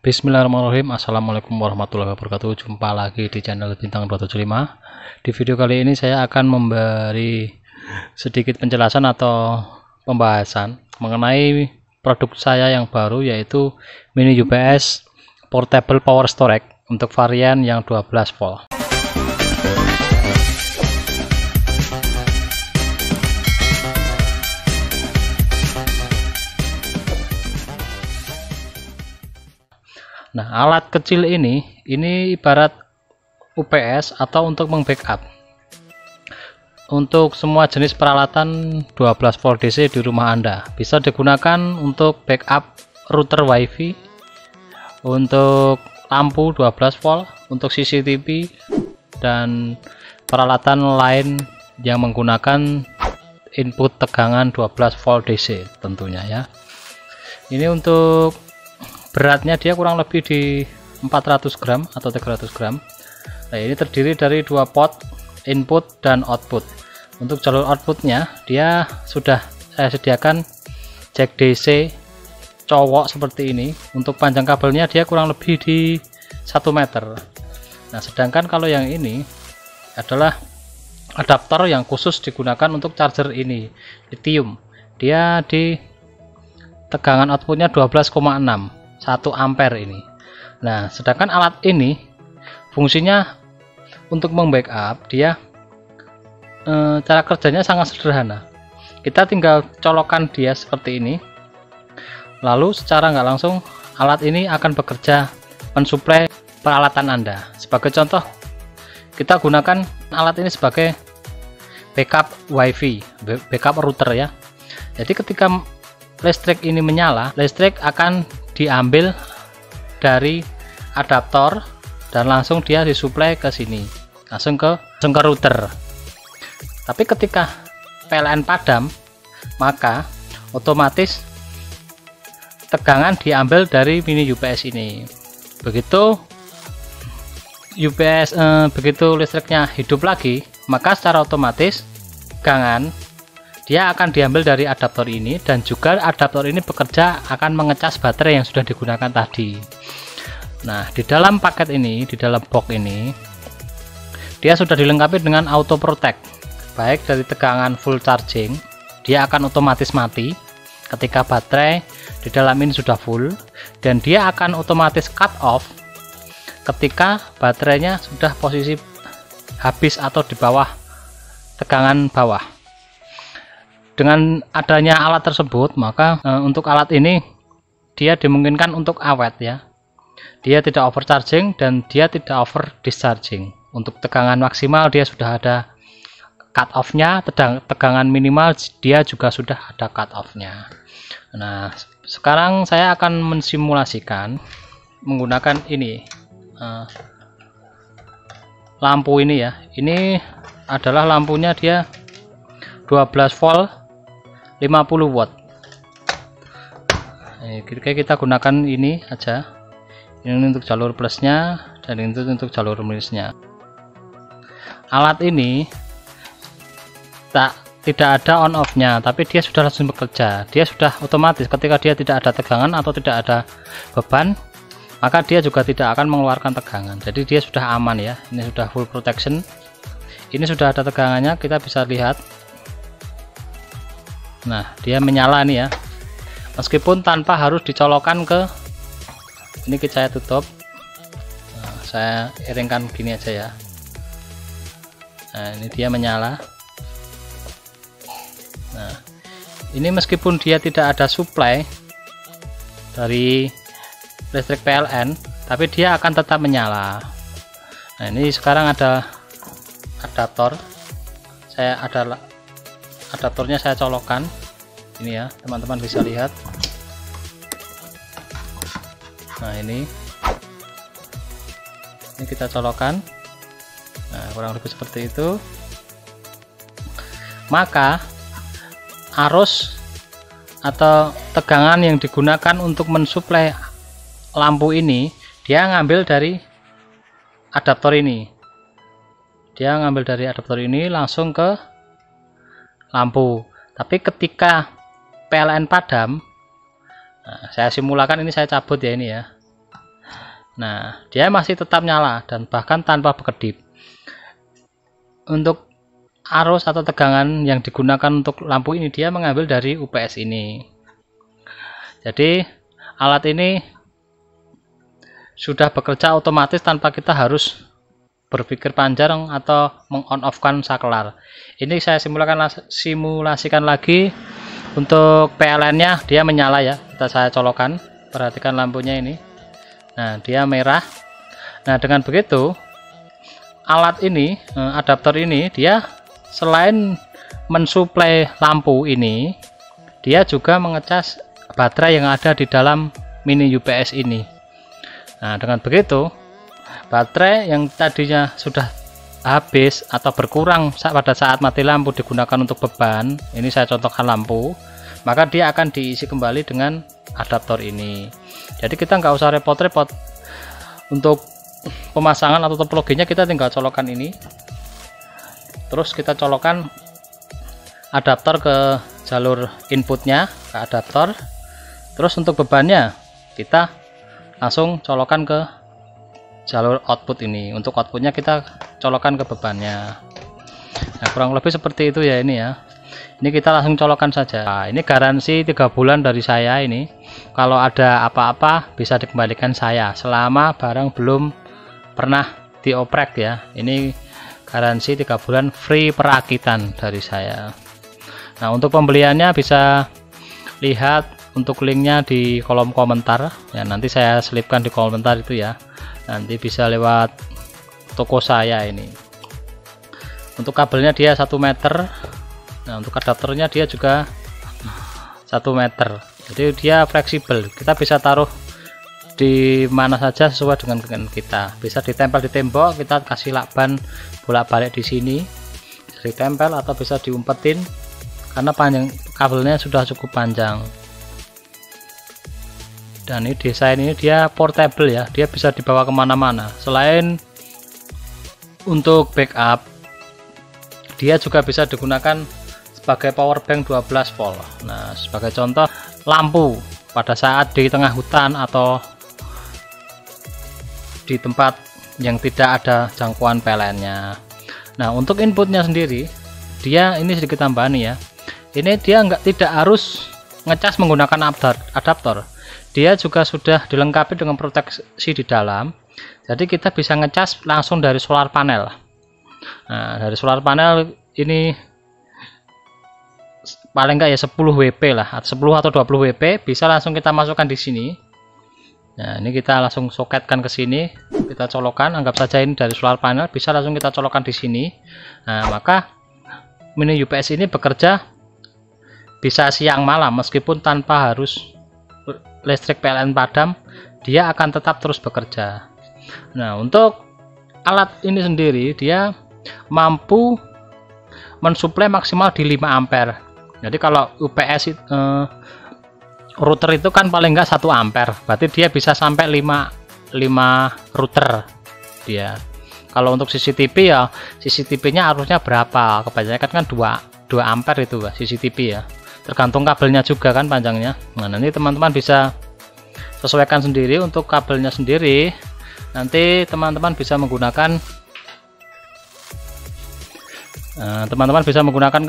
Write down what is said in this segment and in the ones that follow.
Bismillahirrahmanirrahim. Assalamualaikum warahmatullahi wabarakatuh. Jumpa lagi di channel Bintang 275. Di video kali ini saya akan memberi sedikit penjelasan atau pembahasan mengenai produk saya yang baru, yaitu mini UPS portable power storage untuk varian yang 12 volt. Nah, alat kecil ini ibarat UPS atau untuk membackup untuk semua jenis peralatan 12 volt DC di rumah Anda. Bisa digunakan untuk backup router WiFi, untuk lampu 12 volt, untuk CCTV, dan peralatan lain yang menggunakan input tegangan 12 volt DC tentunya ya. Ini untuk beratnya dia kurang lebih di 400 gram atau 300 gram. Nah, ini terdiri dari dua pot input dan output. Untuk jalur outputnya dia sudah saya sediakan jack DC cowok seperti ini. Untuk panjang kabelnya dia kurang lebih di 1 meter. Nah, sedangkan kalau yang ini adalah adaptor yang khusus digunakan untuk charger ini, lithium. Dia di tegangan outputnya 12,6, 1 ampere ini. Nah, sedangkan alat ini fungsinya untuk membackup. Dia cara kerjanya sangat sederhana. Kita tinggal colokkan dia seperti ini, lalu secara nggak langsung alat ini akan bekerja mensuplai peralatan Anda. Sebagai contoh, kita gunakan alat ini sebagai backup WiFi, backup router ya. Jadi ketika listrik ini menyala, listrik akan diambil dari adaptor dan langsung dia disuplai ke sini, langsung ke router. Tapi ketika PLN padam, maka otomatis tegangan diambil dari mini UPS ini. Begitu UPS begitu listriknya hidup lagi, maka secara otomatis tegangan dia akan diambil dari adaptor ini, dan juga adaptor ini bekerja akan mengecas baterai yang sudah digunakan tadi. Nah, di dalam paket ini, di dalam box ini, dia sudah dilengkapi dengan auto protect. Baik dari tegangan full charging, dia akan otomatis mati ketika baterai di dalam ini sudah full, dan dia akan otomatis cut off ketika baterainya sudah posisi habis atau di bawah tegangan bawah. Dengan adanya alat tersebut, maka untuk alat ini dia dimungkinkan untuk awet ya. Dia tidak overcharging dan dia tidak over discharging. Untuk tegangan maksimal dia sudah ada cut off-nya, tegangan minimal dia juga sudah ada cut off-nya. Nah, sekarang saya akan mensimulasikan menggunakan ini lampu ini ya. Ini adalah lampunya, dia 12 volt 50 watt. Kita gunakan ini aja. Ini untuk jalur plusnya dan ini untuk jalur minusnya. Alat ini tidak ada on off nya, tapi dia sudah langsung bekerja. Dia sudah otomatis ketika dia tidak ada tegangan atau tidak ada beban, maka dia juga tidak akan mengeluarkan tegangan. Jadi dia sudah aman ya. Ini sudah full protection. Ini sudah ada tegangannya, kita bisa lihat. Nah, dia menyala nih ya, meskipun tanpa harus dicolokkan ke ini. Saya tutup. Nah, saya iringkan begini aja ya. Nah, ini dia menyala. Nah, ini meskipun dia tidak ada supply dari listrik PLN, tapi dia akan tetap menyala. Nah, ini sekarang ada adaptor. Adaptornya saya colokkan ini ya, teman-teman bisa lihat. Nah, ini kita colokkan. Nah, kurang lebih seperti itu. Maka arus atau tegangan yang digunakan untuk mensuplai lampu ini, dia ngambil dari adaptor ini. Dia ngambil dari adaptor ini langsung ke lampu. Tapi ketika PLN padam, nah, saya simulakan ini, saya cabut ya ini ya. Nah, dia masih tetap nyala dan bahkan tanpa berkedip. Untuk arus atau tegangan yang digunakan untuk lampu ini dia mengambil dari UPS ini. Jadi alat ini sudah bekerja otomatis tanpa kita harus berpikir panjang atau meng-on-off-kan saklar. Ini saya simulasikan lagi untuk PLN-nya, dia menyala ya. Saya colokan, perhatikan lampunya ini. Nah, dia merah. Nah, dengan begitu alat ini, adaptor ini, dia selain mensuplai lampu ini, dia juga mengecas baterai yang ada di dalam mini UPS ini. Nah, dengan begitu baterai yang tadinya sudah habis atau berkurang pada saat mati lampu digunakan untuk beban, ini saya contohkan lampu, maka dia akan diisi kembali dengan adaptor ini. Jadi kita nggak usah repot-repot untuk pemasangan atau topologinya, kita tinggal colokan ini, terus kita colokan adaptor ke jalur inputnya, ke adaptor. Terus untuk bebannya kita langsung colokan ke jalur output ini. Untuk outputnya kita colokan ke bebannya. Nah, kurang lebih seperti itu ya ini ya. Ini kita langsung colokan saja. Nah, ini garansi 3 bulan dari saya ini. Kalau ada apa-apa bisa dikembalikan saya selama barang belum pernah dioprek ya. Ini garansi 3 bulan free perakitan dari saya. Nah, untuk pembeliannya bisa lihat untuk linknya di kolom komentar ya, nanti saya selipkan di komentar itu ya. Nanti bisa lewat toko saya ini. Untuk kabelnya dia 1 meter. Nah, untuk adaptornya dia juga 1 meter. Jadi dia fleksibel, kita bisa taruh di mana saja sesuai dengan kita. Bisa ditempel di tembok, kita kasih lakban bolak-balik di sini, bisa ditempel atau bisa diumpetin karena panjang kabelnya sudah cukup panjang. Dan ini desain ini dia portable ya, dia bisa dibawa kemana-mana. Selain untuk backup, dia juga bisa digunakan sebagai power bank 12 volt. Nah, sebagai contoh lampu pada saat di tengah hutan atau di tempat yang tidak ada jangkauan PLN-nya. Nah, untuk inputnya sendiri, dia ini sedikit tambahan ya. Ini dia tidak harus ngecas menggunakan adaptor. Dia juga sudah dilengkapi dengan proteksi di dalam. Jadi kita bisa ngecas langsung dari solar panel. Nah, dari solar panel ini paling enggak ya 10 WP lah, 10 atau 20 WP bisa langsung kita masukkan di sini. Nah, ini kita langsung soketkan ke sini, kita colokan, anggap saja ini dari solar panel, bisa langsung kita colokan di sini. Nah, maka mini UPS ini bekerja bisa siang malam meskipun tanpa harus listrik PLN padam, dia akan tetap terus bekerja. Nah, untuk alat ini sendiri dia mampu mensuplai maksimal di 5 ampere. Jadi kalau UPS router itu kan paling enggak 1 ampere, berarti dia bisa sampai 5 router dia. Kalau untuk CCTV ya, CCTV-nya arusnya berapa? Kebanyakan kan 2 ampere itu CCTV ya. Tergantung kabelnya juga kan panjangnya. Nah, nanti teman-teman bisa sesuaikan sendiri untuk kabelnya sendiri. Nanti teman-teman bisa menggunakan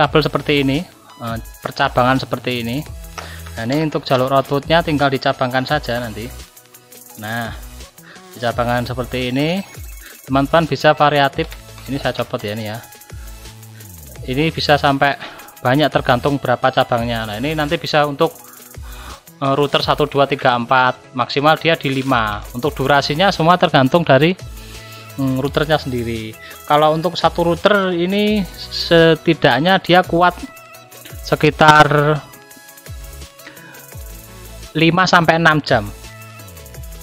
kabel seperti ini, percabangan seperti ini. Nah, ini untuk jalur outputnya tinggal dicabangkan saja nanti. Nah, dicabangkan seperti ini, teman-teman bisa variatif. Ini saya copot ya, ini ya. Ini bisa sampai banyak tergantung berapa cabangnya. Nah, ini nanti bisa untuk router 1 2 3 4, maksimal dia di 5. Untuk durasinya semua tergantung dari routernya sendiri. Kalau untuk satu router ini setidaknya dia kuat sekitar 5 sampai 6 jam.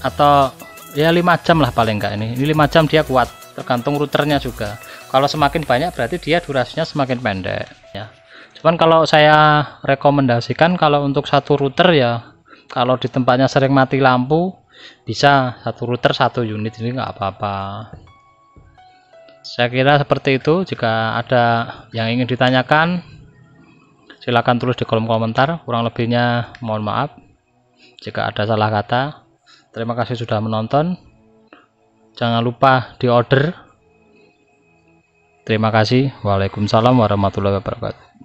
Atau ya 5 jam lah paling enggak ini. Ini 5 jam dia kuat, tergantung routernya juga. Kalau semakin banyak berarti dia durasinya semakin pendek ya. Cuman kalau saya rekomendasikan kalau untuk satu router ya, kalau di tempatnya sering mati lampu bisa satu router 1 unit, ini nggak apa-apa. Saya kira seperti itu. Jika ada yang ingin ditanyakan silahkan tulis di kolom komentar. Kurang lebihnya mohon maaf jika ada salah kata. Terima kasih sudah menonton. jangan lupa di order. Terima kasih. Waalaikumsalam warahmatullahi wabarakatuh.